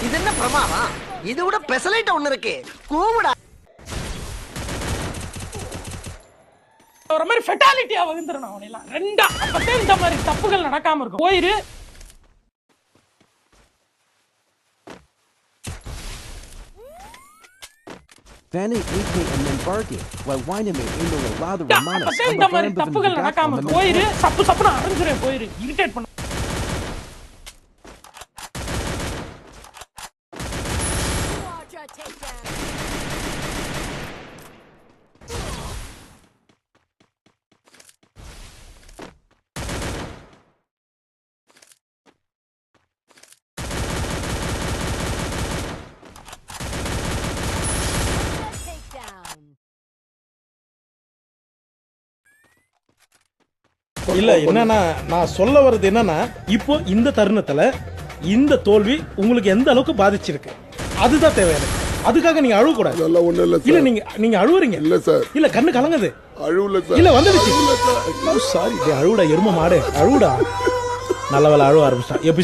இது என்ன பிரமாதம்? இது விட பெசலைட் ஒண்ணு இருக்கு. கூவுடா. ஒரு மாதிரி ஃபெட்டாலிட்டியா வந்துறணும் அவனை எல்லாம் ரெண்டா. அப்பதே இந்த மாதிரி தப்புகள் நடக்காம இருக்கும். போயிரு. Fanny, AK, and then barking, while Wyname aimed to allow the Romanos அப்பதே இந்த மாதிரி தப்புகள் நடக்காம இருக்கும். போயிரு. சப்பு சப்புன்னு அரைஞ்சிரே போயிரு. இரிட்டேட் பண்ண. இல்ல என்னன்னா நான் சொல்ல வர்றது என்னன்னா இப்போ இந்த தருணத்துல இந்த தோல்வி உங்களுக்கு எந்த அளவுக்கு பாதிச்சிருக்கு அதுதான் தேவை எனக்கு. அதுக்காக நீங்க அழுவ கூடாது. அதெல்லாம் ஒண்ணும் இல்ல இல்ல சார். நீங்க அழுவுறீங்க. இல்ல சார். இல்ல கண்ணு கலங்குது. அழுவல சார். இல்ல வந்துடுச்சு. சாரி அழுவுடா எரும மாடு அழுவுடா. நல்ல வேலை அழுவ ஆரம்பிச்சான். எப்படி